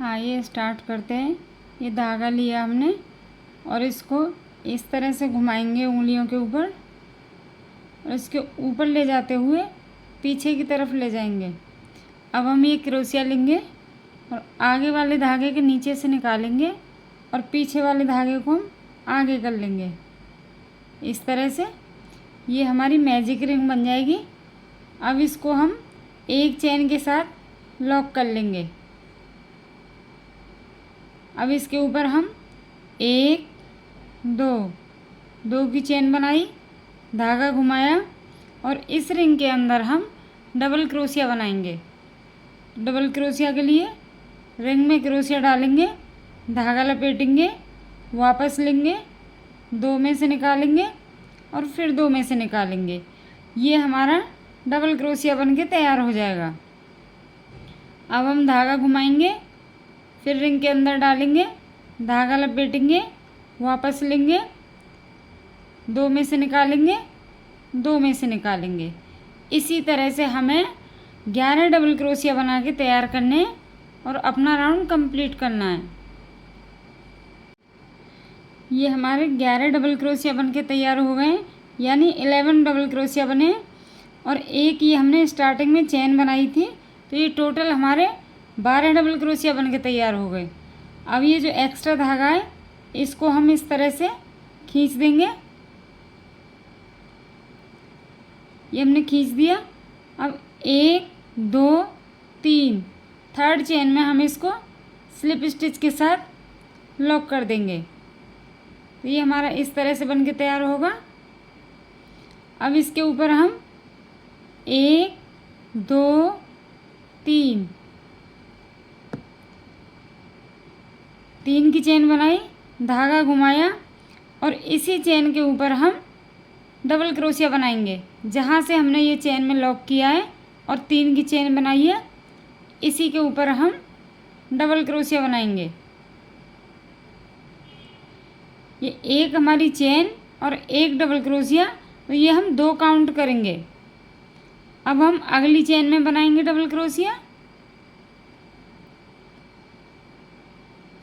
आइए स्टार्ट करते हैं। ये धागा लिया हमने और इसको इस तरह से घुमाएंगे उंगलियों के ऊपर और इसके ऊपर ले जाते हुए पीछे की तरफ ले जाएंगे। अब हम ये क्रोशिया लेंगे और आगे वाले धागे के नीचे से निकालेंगे और पीछे वाले धागे को हम आगे कर लेंगे। इस तरह से ये हमारी मैजिक रिंग बन जाएगी। अब इसको हम एक चेन के साथ लॉक कर लेंगे। अब इसके ऊपर हम 1 2 की चेन बनाई, धागा घुमाया और इस रिंग के अंदर हम डबल क्रोशिया बनाएंगे। डबल क्रोशिया के लिए रिंग में क्रोशिया डालेंगे, धागा लपेटेंगे, वापस लेंगे, 2 में से निकालेंगे और फिर 2 में से निकालेंगे। ये हमारा डबल क्रोशिया बन के तैयार हो जाएगा। अब हम धागा घुमाएंगे, फिर रिंग के अंदर डालेंगे, धागा लपेटेंगे, वापस लेंगे, 2 में से निकालेंगे, 2 में से निकालेंगे। इसी तरह से हमें 11 डबल क्रोशिया बना के तैयार करने हैं और अपना राउंड कंप्लीट करना है। ये हमारे 11 डबल क्रोशिया बन के तैयार हो गए, यानी 11 डबल क्रोशिया बने और एक ये हमने स्टार्टिंग में चेन बनाई थी, तो ये टोटल हमारे 12 डबल क्रोशिया बन के तैयार हो गए। अब ये जो एक्स्ट्रा धागा है इसको हम इस तरह से खींच देंगे। ये हमने खींच दिया। अब 1 2 3 थर्ड चेन में हम इसको स्लिप स्टिच के साथ लॉक कर देंगे। तो ये हमारा इस तरह से बन के तैयार होगा। अब इसके ऊपर हम 1 2 3 की चेन बनाई, धागा घुमाया और इसी चेन के ऊपर हम डबल क्रोशिया बनाएंगे। जहाँ से हमने ये चेन में लॉक किया है और 3 की चेन बनाई है, इसी के ऊपर हम डबल क्रोशिया बनाएंगे। ये एक हमारी चेन और एक डबल क्रोशिया, तो ये हम 2 काउंट करेंगे। अब हम अगली चेन में बनाएंगे डबल क्रोशिया,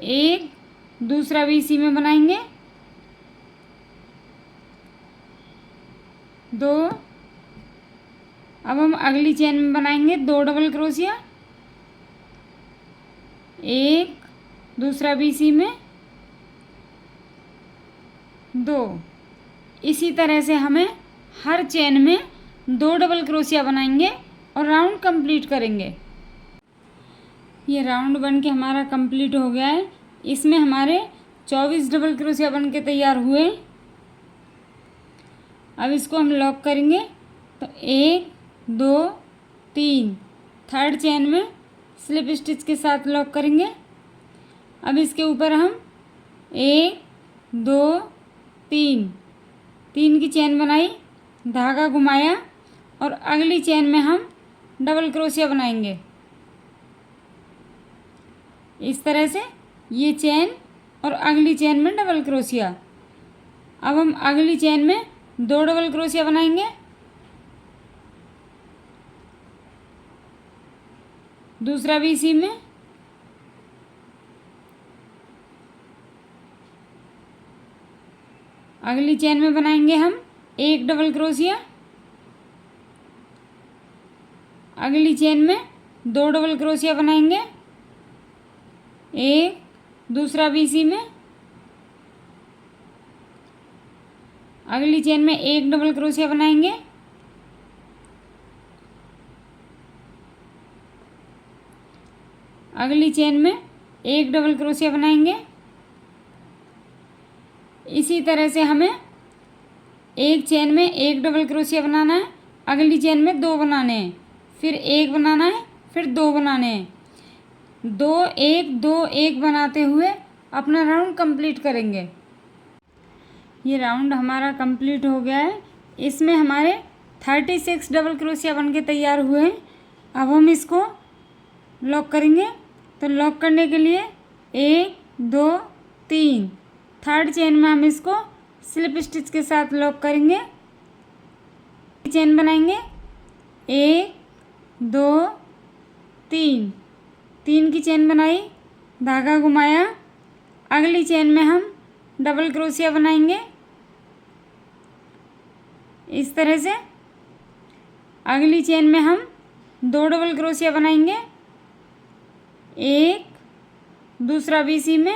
1 दूसरा भी इसी में बनाएंगे, 2। अब हम अगली चेन में बनाएंगे 2 डबल क्रोशिया, 1 दूसरा भी इसी में, 2। इसी तरह से हमें हर चेन में 2 डबल क्रोशिया बनाएंगे और राउंड कंप्लीट करेंगे। ये राउंड बन के हमारा कंप्लीट हो गया है। इसमें हमारे 24 डबल क्रोशिया बन के तैयार हुए। अब इसको हम लॉक करेंगे, तो 1 2 3 थर्ड चेन में स्लिप स्टिच के साथ लॉक करेंगे। अब इसके ऊपर हम 1 2 3 की चेन बनाई, धागा घुमाया और अगली चेन में हम डबल क्रोशिया बनाएंगे। इस तरह से ये चेन और अगली चेन में डबल क्रोशिया। अब हम अगली चेन में 2 डबल क्रोशिया बनाएंगे, दूसरा भी इसी में, अगली चेन में बनाएंगे हम 1 डबल क्रोशिया, अगली चेन में 2 डबल क्रोशिया बनाएंगे, 1 दूसरा भी इसी में, अगली चेन में 1 डबल क्रोशिया बनाएंगे, अगली चेन में 1 डबल क्रोशिया बनाएंगे। इसी तरह से हमें एक चेन में 1 डबल क्रोशिया बनाना है, अगली चेन में 2 बनाने हैं, फिर 1 बनाना है, फिर 2 बनाने हैं। 2 1 2 1 बनाते हुए अपना राउंड कंप्लीट करेंगे। ये राउंड हमारा कंप्लीट हो गया है। इसमें हमारे 36 डबल क्रोशिया बन के तैयार हुए हैं। अब हम इसको लॉक करेंगे। तो लॉक करने के लिए 1 2 3 थर्ड चेन में हम इसको स्लिप स्टिच के साथ लॉक करेंगे, चेन बनाएंगे, 1 2 3 की चेन बनाई, धागा घुमाया, अगली चेन में हम डबल क्रोशिया बनाएंगे इस तरह से। अगली चेन में हम 2 डबल क्रोशिया बनाएंगे, एक, दूसरा भी इसी में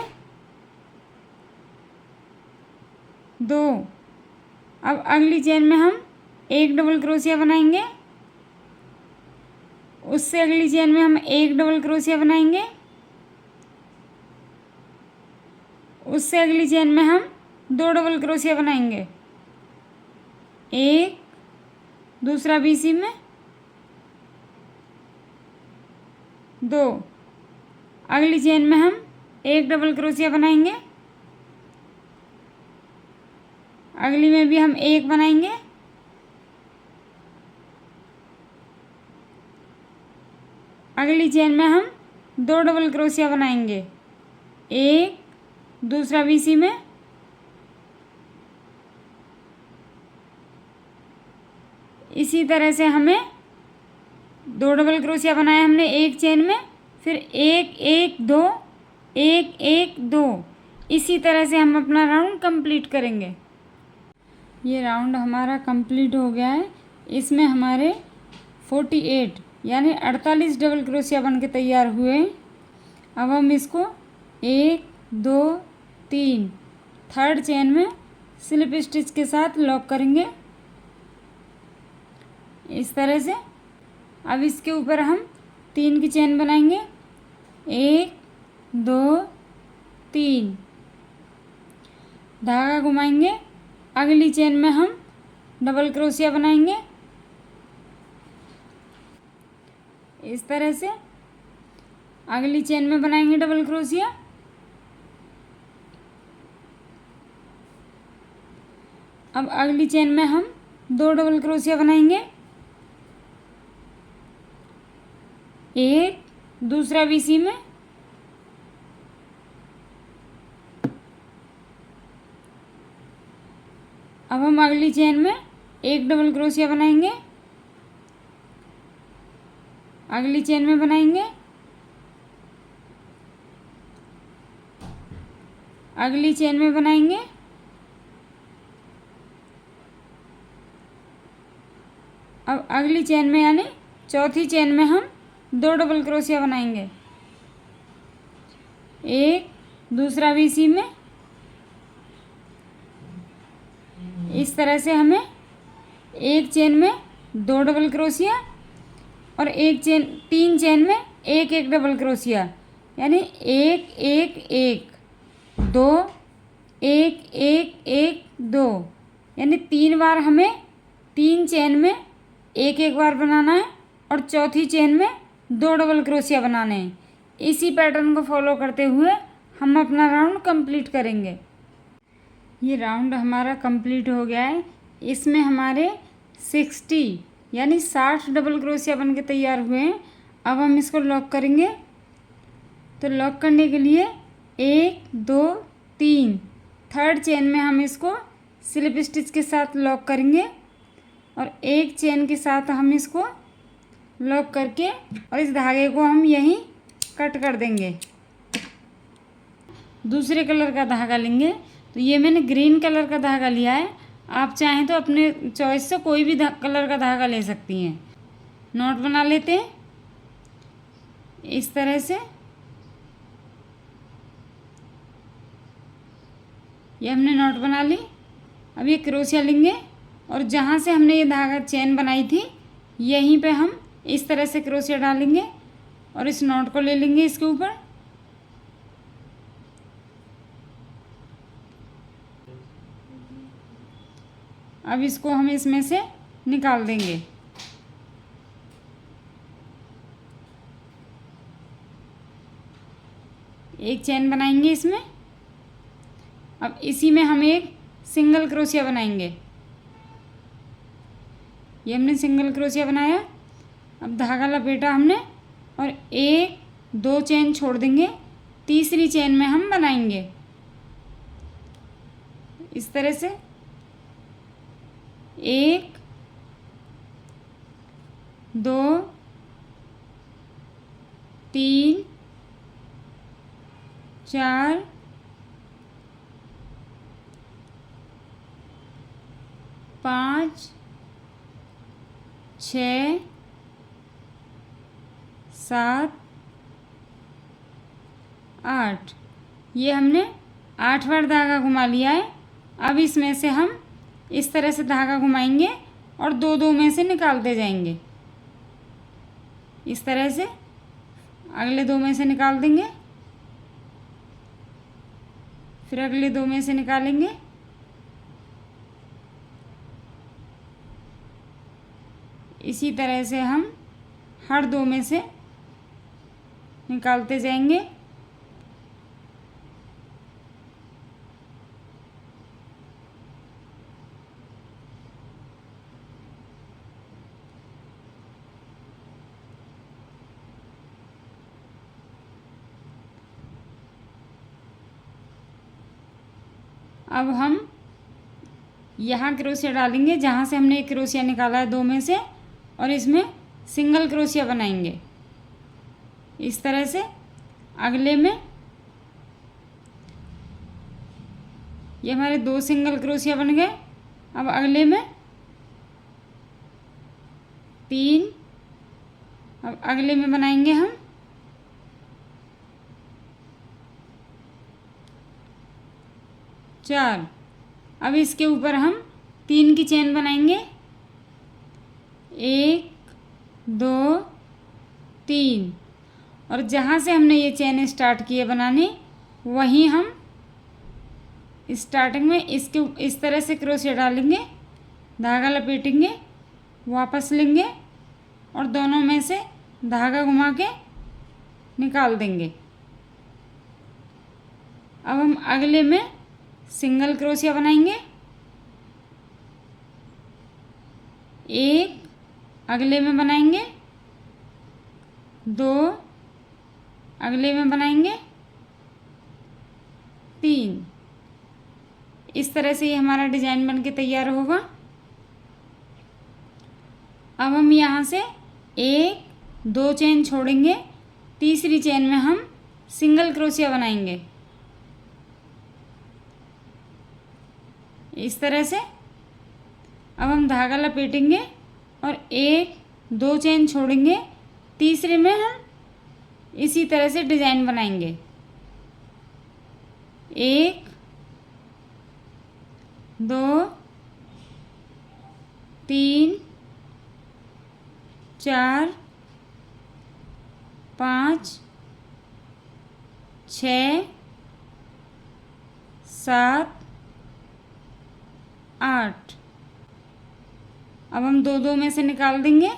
2। अब अगली चेन में हम 1 डबल क्रोशिया बनाएंगे, उससे अगली चेन में हम 1 डबल क्रोशिया बनाएंगे, उससे अगली चेन में हम 2 डबल क्रोशिया बनाएंगे, एक, दूसरा भी इसी में 2। अगली चेन में हम 1 डबल क्रोशिया बनाएंगे, अगली में भी हम 1 बनाएंगे, अगली चेन में हम 2 डबल क्रोशिया बनाएंगे, एक, दूसरा भी इसी में, इसी तरह से हमें 2 डबल क्रोशिया बनाया हमने एक चेन में, फिर 1 1 2 1 1 2, इसी तरह से हम अपना राउंड कंप्लीट करेंगे। ये राउंड हमारा कंप्लीट हो गया है। इसमें हमारे 48 यानी 48 डबल क्रोशिया बन के तैयार हुए। अब हम इसको 1 2 3 थर्ड चेन में स्लिप स्टिच के साथ लॉक करेंगे इस तरह से। अब इसके ऊपर हम 3 की चेन बनाएंगे, 1 2 3, धागा घुमाएंगे, अगली चेन में हम डबल क्रोशिया बनाएंगे इस तरह से। अगली चेन में बनाएंगे डबल क्रोशिया, अब अगली चेन में हम 2 डबल क्रोशिया बनाएंगे, एक, दूसरा भी इसी में, अब हम अगली चेन में 1 डबल क्रोशिया बनाएंगे, अगली चेन में बनाएंगे, अगली चेन में बनाएंगे, अब अगली चेन में यानी चौथी चेन में हम 2 डबल क्रोशिया बनाएंगे, एक, दूसरा भी इसी में। इस तरह से हमें एक चेन में 2 डबल क्रोशिया और एक चेन 3 चेन में 1 1 डबल क्रोशिया, यानी 1 1 1 2 1 1 1 2, यानी 3 बार हमें 3 चेन में 1 1 बार बनाना है और चौथी चेन में 2 डबल क्रोशिया बनाने हैं। इसी पैटर्न को फॉलो करते हुए हम अपना राउंड कंप्लीट करेंगे। ये राउंड हमारा कंप्लीट हो गया है। इसमें हमारे 60 यानी 60 डबल क्रोशिया बन के तैयार हुए हैं। अब हम इसको लॉक करेंगे। तो लॉक करने के लिए 1 2 3 थर्ड चेन में हम इसको स्लिप स्टिच के साथ लॉक करेंगे और एक चेन के साथ हम इसको लॉक करके और इस धागे को हम यहीं कट कर देंगे। दूसरे कलर का धागा लेंगे। तो ये मैंने ग्रीन कलर का धागा लिया है, आप चाहें तो अपने चॉइस से कोई भी कलर का धागा ले सकती हैं। नॉट बना लेते हैं इस तरह से। ये हमने नॉट बना ली। अब ये क्रोशिया लेंगे और जहाँ से हमने ये धागा चेन बनाई थी यहीं पे हम इस तरह से क्रोशिया डालेंगे और इस नॉट को ले लेंगे इसके ऊपर। अब इसको हम इसमें से निकाल देंगे। एक चेन बनाएंगे इसमें। अब इसी में हम एक सिंगल क्रोशिया बनाएंगे। ये हमने सिंगल क्रोशिया बनाया। अब धागा लपेटा हमने और 1 2 चेन छोड़ देंगे, तीसरी चेन में हम बनाएंगे इस तरह से। 1 2 3 4 5 6 7 8। ये हमने 8 बार धागा घुमा लिया है। अब इसमें से हम इस तरह से धागा घुमाएंगे और दो दो में से निकालते जाएंगे। इस तरह से अगले दो में से निकाल देंगे, फिर अगले दो में से निकालेंगे। इसी तरह से हम हर दो में से निकालते जाएंगे। अब हम यहाँ क्रोशिया डालेंगे जहाँ से हमने एक क्रोशिया निकाला है दो में से, और इसमें सिंगल क्रोशिया बनाएंगे। इस तरह से अगले में ये हमारे दो सिंगल क्रोशिया बन गए। अब अगले में 3, अब अगले में बनाएंगे हम 4। अब इसके ऊपर हम 3 की चेन बनाएंगे, 1 2 3, और जहाँ से हमने ये चेन स्टार्ट की है बनाने, वहीं हम स्टार्टिंग में इसके इस तरह से क्रोशिया डालेंगे, धागा लपेटेंगे, वापस लेंगे और दोनों में से धागा घुमा के निकाल देंगे। अब हम अगले में सिंगल क्रोशिया बनाएंगे, 1 अगले में बनाएंगे, 2 अगले में बनाएंगे, 3। इस तरह से ये हमारा डिजाइन बन के तैयार होगा। अब हम यहाँ से 1 2 चेन छोड़ेंगे, तीसरी चेन में हम सिंगल क्रोशिया बनाएंगे। इस तरह से अब हम धागा लपेटेंगे और 1 2 चेन छोड़ेंगे, तीसरे में हम इसी तरह से डिजाइन बनाएंगे। 1 2 3 4 5 6 7 8। अब हम दो दो में से निकाल देंगे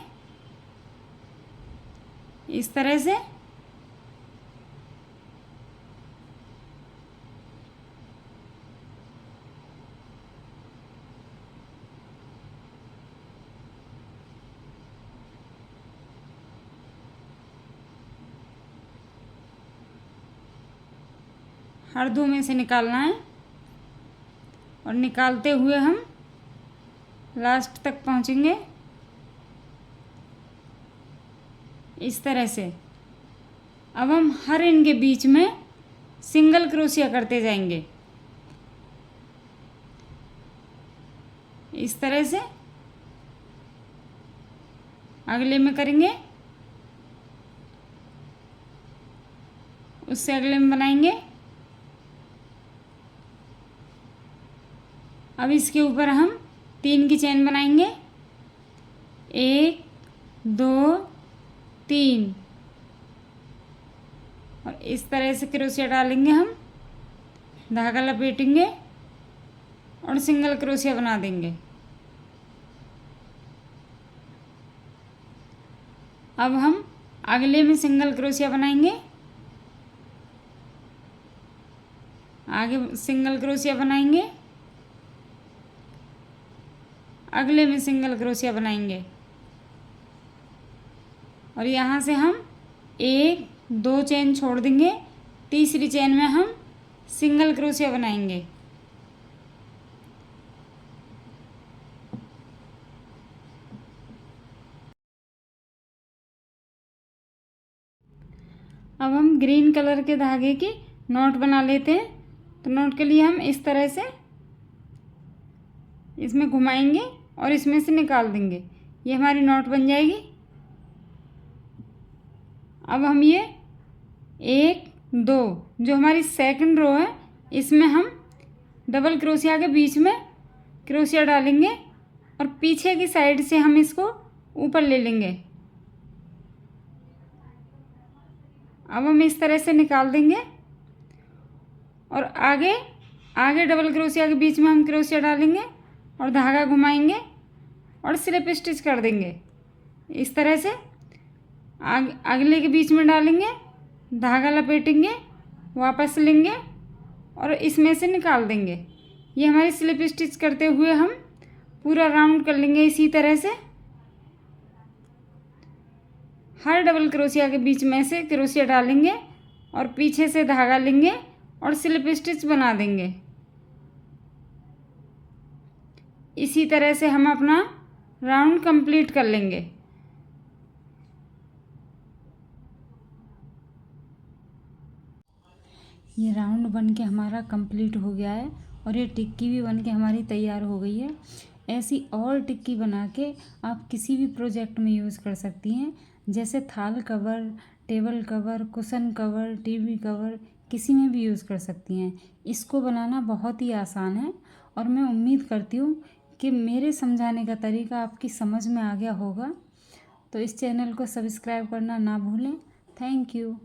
इस तरह से। हर दो में से निकालना है और निकालते हुए हम लास्ट तक पहुंचेंगे इस तरह से। अब हम हर इनके बीच में सिंगल क्रोशिया करते जाएंगे इस तरह से। अगले में करेंगे, उससे अगले में बनाएंगे। अब इसके ऊपर हम 3 की चेन बनाएंगे, 1 2 3, और इस तरह से क्रोशिया डालेंगे हम, धागा लपेटेंगे और सिंगल क्रोशिया बना देंगे। अब हम अगले में सिंगल क्रोशिया बनाएंगे, आगे सिंगल क्रोशिया बनाएंगे, अगले में सिंगल क्रोशिया बनाएंगे, और यहाँ से हम 1 2 चेन छोड़ देंगे, तीसरी चेन में हम सिंगल क्रोशिया बनाएंगे। अब हम ग्रीन कलर के धागे की नोट बना लेते हैं। तो नोट के लिए हम इस तरह से इसमें घुमाएंगे और इसमें से निकाल देंगे, ये हमारी नोट बन जाएगी। अब हम ये 1 2 जो हमारी सेकंड रो है इसमें हम डबल क्रोशिया के बीच में क्रोशिया डालेंगे और पीछे की साइड से हम इसको ऊपर ले लेंगे। अब हम इस तरह से निकाल देंगे और आगे डबल क्रोशिया के बीच में हम क्रोशिया डालेंगे और धागा घुमाएंगे और स्लिप स्टिच कर देंगे। इस तरह से अगले के बीच में डालेंगे, धागा लपेटेंगे, वापस लेंगे और इसमें से निकाल देंगे। ये हमारी स्लिप स्टिच करते हुए हम पूरा राउंड कर लेंगे। इसी तरह से हर डबल क्रोशिया के बीच में से क्रोशिया डालेंगे और पीछे से धागा लेंगे और स्लिप स्टिच बना देंगे। इसी तरह से हम अपना राउंड कंप्लीट कर लेंगे। ये राउंड बन के हमारा कंप्लीट हो गया है और ये टिक्की भी बन के हमारी तैयार हो गई है। ऐसी और टिक्की बना के आप किसी भी प्रोजेक्ट में यूज़ कर सकती हैं, जैसे थाल cover, table cover, cushion cover, TV cover, किसी में भी यूज़ कर सकती हैं। इसको बनाना बहुत ही आसान है और मैं उम्मीद करती हूँ कि मेरे समझाने का तरीका आपकी समझ में आ गया होगा। तो इस चैनल को सब्सक्राइब करना ना भूलें। Thank you.